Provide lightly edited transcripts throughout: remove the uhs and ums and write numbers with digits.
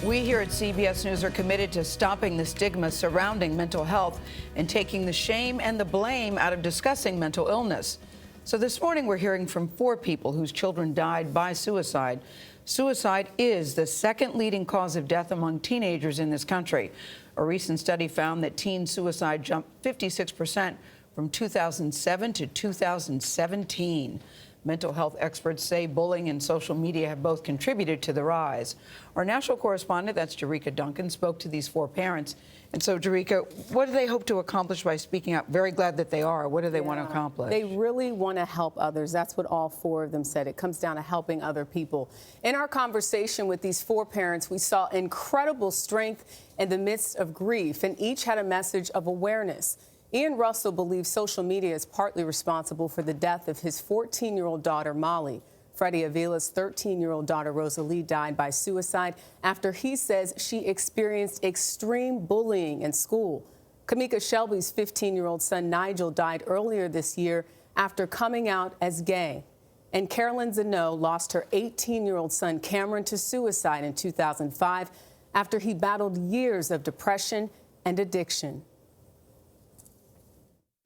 We here at CBS News are committed to stopping the stigma surrounding mental health and taking the shame and the blame out of discussing mental illness. So this morning we're hearing from 4 people whose children died by suicide. Suicide is the second leading cause of death among teenagers in this country. A recent study found that teen suicide jumped 56% from 2007 to 2017. Mental health experts say bullying and social media have both contributed to the rise. Our national correspondent, that's Jerika Duncan, spoke to these 4 parents. And so, Jerika, what do they hope to accomplish by speaking out? Very glad that they are. What do they want to accomplish? They really want to help others. That's what all 4 of them said. It comes down to helping other people. In our conversation with these 4 parents, we saw incredible strength in the midst of grief, and each had a message of awareness. Ian Russell believes social media is partly responsible for the death of his 14-year-old daughter, Molly. Freddie Avila's 13-year-old daughter, Rosalie, died by suicide after he says she experienced extreme bullying in school. Kamika Shelby's 15-year-old son, Nigel, died earlier this year after coming out as gay. And Carolyn Zano lost her 18-year-old son, Cameron, to suicide in 2005 after he battled years of depression and addiction.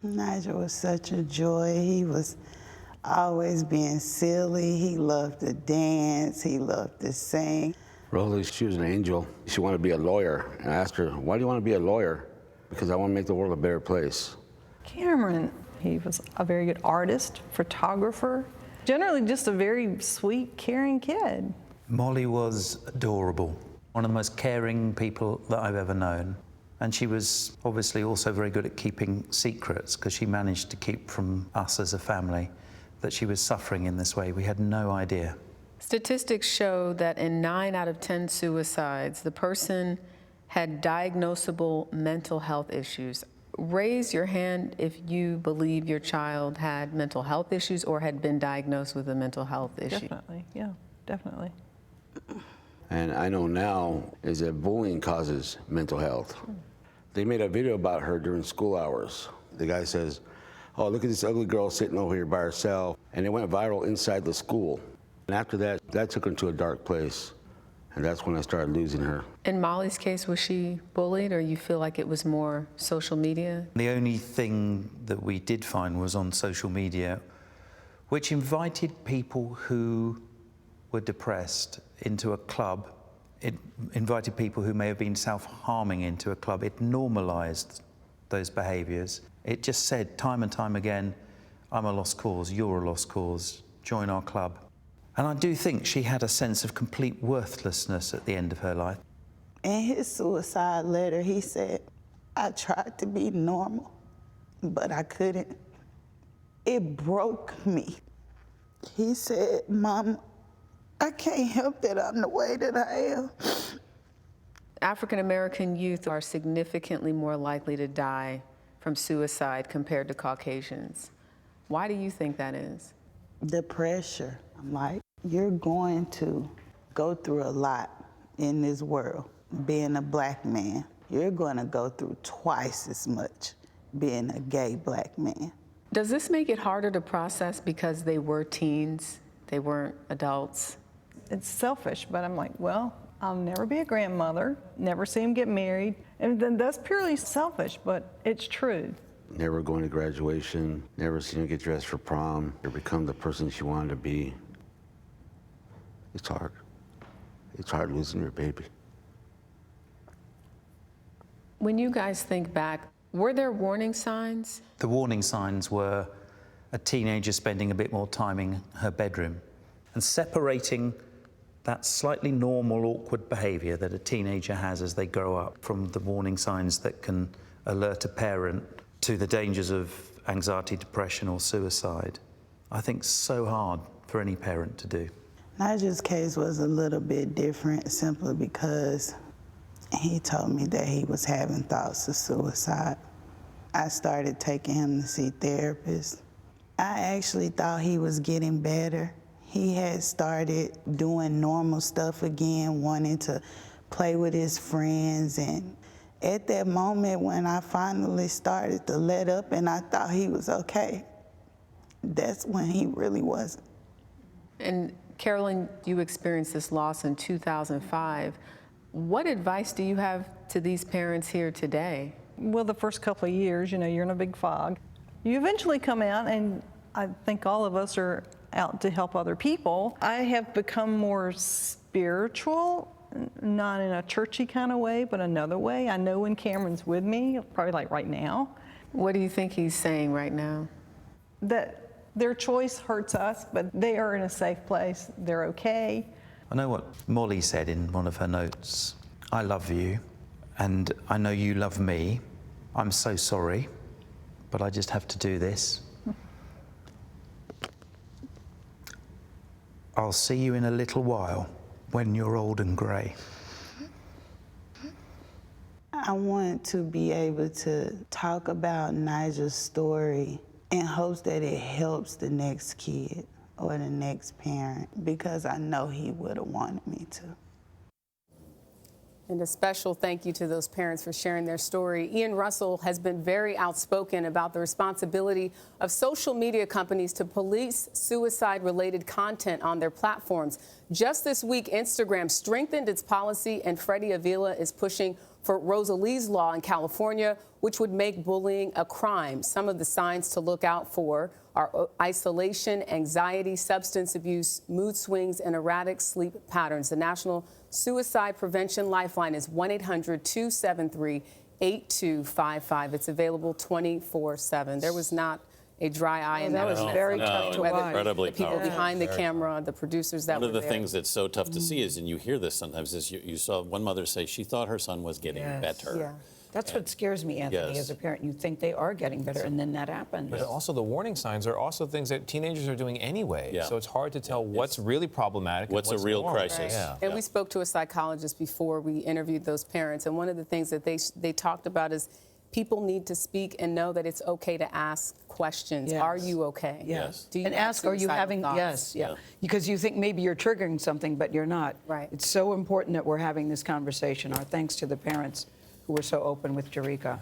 Nigel was such a joy. He was always being silly. He loved to dance. He loved to sing. Rosalie, she was an angel. She wanted to be a lawyer. And I asked her, why do you want to be a lawyer? Because I want to make the world a better place. Cameron, he was a very good artist, photographer, generally just a very sweet, caring kid. Molly was adorable. One of the most caring people that I've ever known. And she was obviously also very good at keeping secrets, because she managed to keep from us as a family that she was suffering in this way. We had no idea. Statistics show that in 9 out of 10 suicides, the person had diagnosable mental health issues. Raise your hand if you believe your child had mental health issues or had been diagnosed with a mental health issue. Definitely, yeah, definitely. And I know now is that bullying causes mental health. They made a video about her during school hours. The guy says, oh, look at this ugly girl sitting over here by herself. And it went viral inside the school. And after that, that took her to a dark place. And that's when I started losing her. In Molly's case, was she bullied, or you feel like it was more social media? The only thing that we did find was on social media, which invited people who were depressed into a club. It invited people who may have been self-harming into a club. It normalized those behaviors. It just said time and time again, I'm a lost cause, you're a lost cause, join our club. And I do think she had a sense of complete worthlessness at the end of her life. In his suicide letter, he said, I tried to be normal, but I couldn't. It broke me. He said, Mama, I can't help that I'm the way that I am. African American youth are significantly more likely to die from suicide compared to Caucasians. Why do you think that is? The pressure. I'm like, you're going to go through a lot in this world being a black man. You're going to go through twice as much being a gay black man. Does this make it harder to process because they were teens, they weren't adults? It's selfish, but I'm like, well, I'll never be a grandmother, never see him get married. And then that's purely selfish, but it's true. Never going to graduation, never seen her get dressed for prom, or become the person she wanted to be. It's hard. It's hard losing your baby. When you guys think back, were there warning signs? The warning signs were a teenager spending a bit more time in her bedroom and separating that slightly normal, awkward behavior that a teenager has as they grow up from the warning signs that can alert a parent to the dangers of anxiety, depression, or suicide. I think so hard for any parent to do. Nigel's case was a little bit different simply because he told me that he was having thoughts of suicide. I started taking him to see therapists. I actually thought he was getting better. He had started doing normal stuff again, wanting to play with his friends. And at that moment when I finally started to let up and I thought he was okay, that's when he really wasn't. And Carolyn, you experienced this loss in 2005. What advice do you have to these parents here today? Well, the first couple of years, you know, you're in a big fog. You eventually come out, and I think all of us are out to help other people. I have become more spiritual, not in a churchy kind of way, but another way. I know when Cameron's with me, probably like right now, What do you think he's saying right now? that their choice hurts us, but they are in a safe place. They're okay. I know what Molly said in one of her notes. I love you, and I know you love me. I'm so sorry, but I just have to do this. I'll see you in a little while when you're old and grey. I want to be able to talk about Nigel's story in hopes that it helps the next kid or the next parent, because I know he would have wanted me to. And a special thank you to those parents for sharing their story. Ian Russell has been very outspoken about the responsibility of social media companies to police suicide-related content on their platforms. Just this week, Instagram strengthened its policy, and Freddie Avila is pushing for Rosalie's law in California, which would make bullying a crime. Some of the signs to look out for are isolation, anxiety, substance abuse, mood swings, and erratic sleep patterns. The National Suicide Prevention Lifeline is 1-800-273-8255. It's available 24/7. There was not a dry eye in that that. was very tough to watch. Incredibly The people powerful. behind the camera, the producers that One were of the there. things that's so tough to see is, and you hear this sometimes, is you saw one mother say she thought her son was getting Yes. better. Yeah. That's what scares me, Anthony, Yes. as a parent. You think they are getting better, and then that happens. But also the warning signs are also things that teenagers are doing anyway. Yeah. So it's hard to tell what's really problematic and What's a real normal. crisis. Yeah. And we spoke to a psychologist before we interviewed those parents, and one of the things that they talked about is people need to speak and know that it's okay to ask questions. Yes. Are you okay? Yes. Do you And have ask, are you suicidal having, thoughts? yes, yeah. Yeah. Because you think maybe you're triggering something, but you're not. Right. It's so important that we're having this conversation. Our thanks to the parents who were so open with Jerika.